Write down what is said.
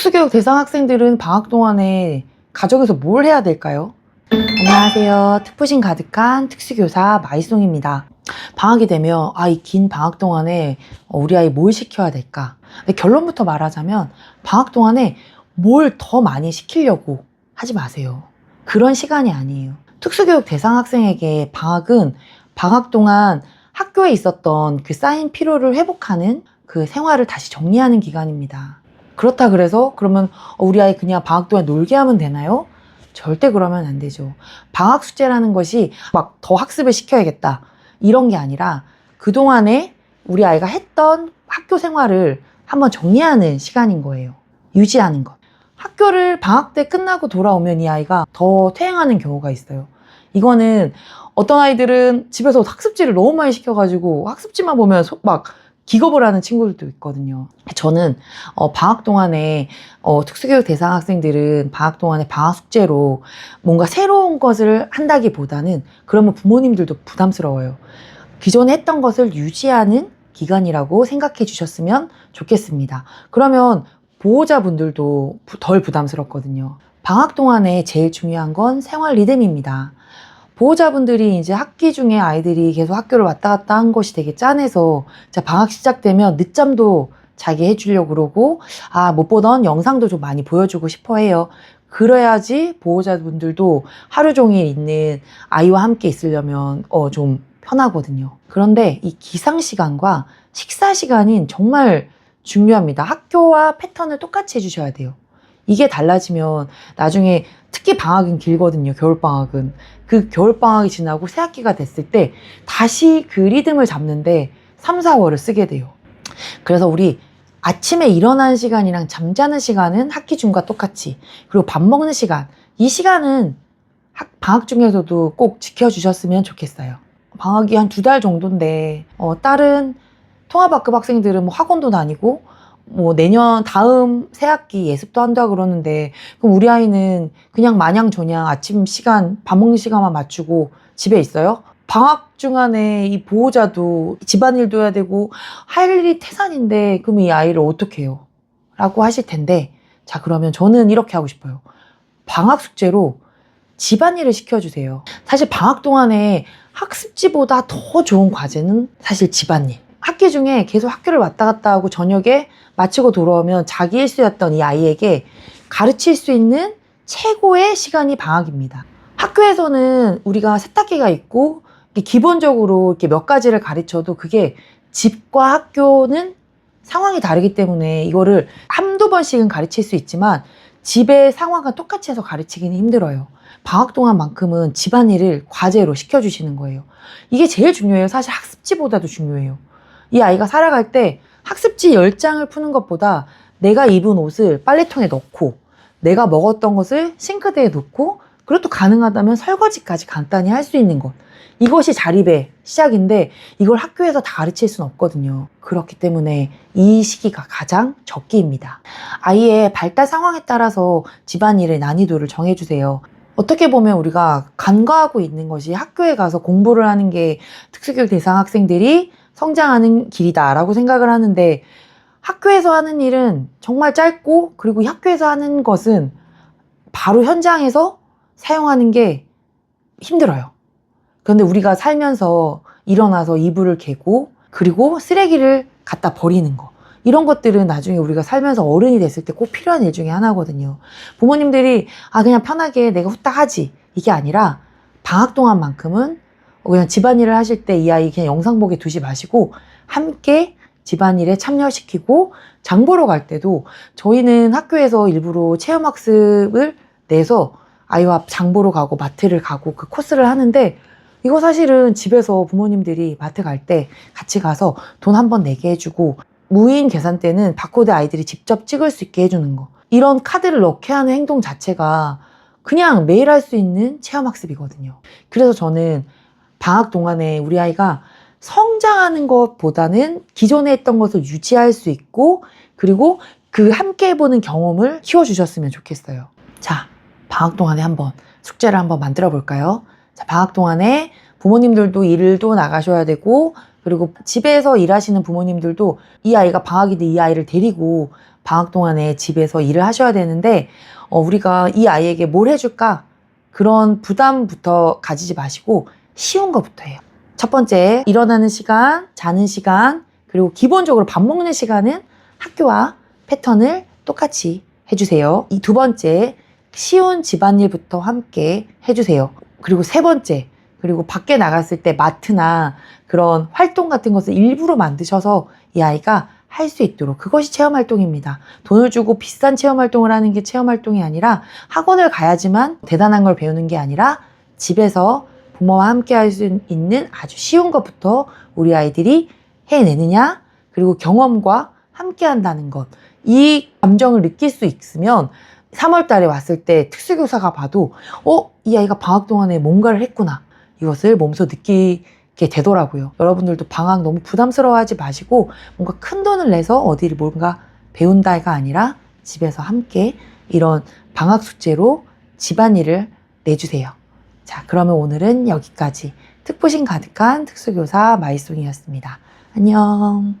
특수교육 대상 학생들은 방학 동안에 가족에서 뭘 해야 될까요? 안녕하세요. 특부심 가득한 특수교사 마이송입니다. 방학이 되면 이 긴 방학 동안에 우리 아이 뭘 시켜야 될까? 근데 결론부터 말하자면 방학 동안에 뭘 더 많이 시키려고 하지 마세요. 그런 시간이 아니에요. 특수교육 대상 학생에게 방학은 방학 동안 학교에 있었던 그 쌓인 피로를 회복하는 그 생활을 다시 정리하는 기간입니다. 그렇다 그래서 그러면 우리 아이 그냥 방학 동안 놀게 하면 되나요? 절대 그러면 안 되죠. 방학 숙제라는 것이 막 더 학습을 시켜야겠다 이런 게 아니라 그동안에 우리 아이가 했던 학교 생활을 한번 정리하는 시간인 거예요. 유지하는 것. 학교를 방학 때 끝나고 돌아오면 이 아이가 더 퇴행하는 경우가 있어요. 이거는 어떤 아이들은 집에서 학습지를 너무 많이 시켜가지고 학습지만 보면 막 기겁을 하는 친구들도 있거든요. 저는 방학 동안에 특수교육 대상 학생들은 방학 동안에 방학 숙제로 뭔가 새로운 것을 한다기보다는 그러면 부모님들도 부담스러워요. 기존에 했던 것을 유지하는 기간이라고 생각해 주셨으면 좋겠습니다. 그러면 보호자분들도 덜 부담스럽거든요. 방학 동안에 제일 중요한 건 생활 리듬입니다. 보호자분들이 이제 학기 중에 아이들이 계속 학교를 왔다 갔다 한 것이 되게 짠해서 방학 시작되면 늦잠도 자기 해주려고 그러고 못 보던 영상도 좀 많이 보여주고 싶어 해요. 그래야지 보호자분들도 하루 종일 있는 아이와 함께 있으려면 좀 편하거든요. 그런데 이 기상 시간과 식사 시간은 정말 중요합니다. 학교와 패턴을 똑같이 해주셔야 돼요. 이게 달라지면 나중에 특히 방학은 길거든요. 겨울방학은. 그 겨울방학이 지나고 새학기가 됐을 때 다시 그 리듬을 잡는데 3, 4월을 쓰게 돼요. 그래서 우리 아침에 일어나는 시간이랑 잠자는 시간은 학기 중과 똑같이, 그리고 밥 먹는 시간, 이 시간은 방학 중에서도 꼭 지켜주셨으면 좋겠어요. 방학이 한 2달 정도인데 다른 통합학급 학생들은 뭐 학원도 다니고 뭐 내년 다음 새학기 예습도 한다 그러는데 그럼 우리 아이는 그냥 마냥 저냥 아침 시간 밥 먹는 시간만 맞추고 집에 있어요? 방학 중간에 이 보호자도 집안일도 해야 되고 할 일이 태산인데 그럼 이 아이를 어떻게 해요? 라고 하실 텐데, 자 그러면 저는 이렇게 하고 싶어요. 방학 숙제로 집안일을 시켜주세요. 사실 방학 동안에 학습지보다 더 좋은 과제는 사실 집안일. 학기 중에 계속 학교를 왔다 갔다 하고 저녁에 마치고 돌아오면 자기 일수였던 이 아이에게 가르칠 수 있는 최고의 시간이 방학입니다. 학교에서는 우리가 세탁기가 있고 기본적으로 이렇게 몇 가지를 가르쳐도 그게 집과 학교는 상황이 다르기 때문에 이거를 한두 번씩은 가르칠 수 있지만 집의 상황과 똑같이 해서 가르치기는 힘들어요. 방학 동안만큼은 집안일을 과제로 시켜주시는 거예요. 이게 제일 중요해요. 사실 학습지보다도 중요해요. 이 아이가 살아갈 때 학습지 10장을 푸는 것보다 내가 입은 옷을 빨래통에 넣고 내가 먹었던 것을 싱크대에 넣고 그리고 또 가능하다면 설거지까지 간단히 할 수 있는 것, 이것이 자립의 시작인데 이걸 학교에서 다 가르칠 수는 없거든요. 그렇기 때문에 이 시기가 가장 적기입니다. 아이의 발달 상황에 따라서 집안일의 난이도를 정해주세요. 어떻게 보면 우리가 간과하고 있는 것이 학교에 가서 공부를 하는 게 특수교육 대상 학생들이 성장하는 길이다라고 생각을 하는데, 학교에서 하는 일은 정말 짧고 그리고 학교에서 하는 것은 바로 현장에서 사용하는 게 힘들어요. 그런데 우리가 살면서 일어나서 이불을 개고 그리고 쓰레기를 갖다 버리는 거, 이런 것들은 나중에 우리가 살면서 어른이 됐을 때 꼭 필요한 일 중에 하나거든요. 부모님들이 그냥 편하게 내가 후딱 하지, 이게 아니라 방학 동안만큼은 그냥 집안일을 하실 때 이 아이 그냥 영상 보기 두지 마시고 함께 집안일에 참여시키고, 장 보러 갈 때도 저희는 학교에서 일부러 체험학습을 내서 아이와 장 보러 가고 마트를 가고 그 코스를 하는데, 이거 사실은 집에서 부모님들이 마트 갈 때 같이 가서 돈 한 번 내게 해주고 무인 계산대는 바코드 아이들이 직접 찍을 수 있게 해주는 거, 이런 카드를 넣게 하는 행동 자체가 그냥 매일 할 수 있는 체험학습이거든요. 그래서 저는 방학 동안에 우리 아이가 성장하는 것보다는 기존에 했던 것을 유지할 수 있고 그리고 그 함께 해보는 경험을 키워주셨으면 좋겠어요. 자, 방학 동안에 한번 숙제를 한번 만들어 볼까요? 자, 방학 동안에 부모님들도 일도 나가셔야 되고 그리고 집에서 일하시는 부모님들도 이 아이가 방학인데 이 아이를 데리고 방학 동안에 집에서 일을 하셔야 되는데 우리가 이 아이에게 뭘 해줄까? 그런 부담부터 가지지 마시고 쉬운 것부터 해요. 첫 번째, 일어나는 시간, 자는 시간, 그리고 기본적으로 밥 먹는 시간은 학교와 패턴을 똑같이 해주세요. 이 두 번째, 쉬운 집안일부터 함께 해주세요. 그리고 세 번째, 그리고 밖에 나갔을 때 마트나 그런 활동 같은 것을 일부러 만드셔서 이 아이가 할 수 있도록, 그것이 체험활동입니다. 돈을 주고 비싼 체험활동을 하는 게 체험활동이 아니라 학원을 가야지만 대단한 걸 배우는 게 아니라 집에서 부모와 함께 할 수 있는 아주 쉬운 것부터 우리 아이들이 해내느냐, 그리고 경험과 함께 한다는 것, 이 감정을 느낄 수 있으면 3월 달에 왔을 때 특수교사가 봐도 이 아이가 방학 동안에 뭔가를 했구나, 이것을 몸소 느끼게 되더라고요. 여러분들도 방학 너무 부담스러워하지 마시고 뭔가 큰 돈을 내서 어디를 뭔가 배운다가 아니라 집에서 함께 이런 방학 숙제로 집안일을 내주세요. 자, 그러면 오늘은 여기까지. 특부심 가득한 특수교사 마이송이었습니다. 안녕.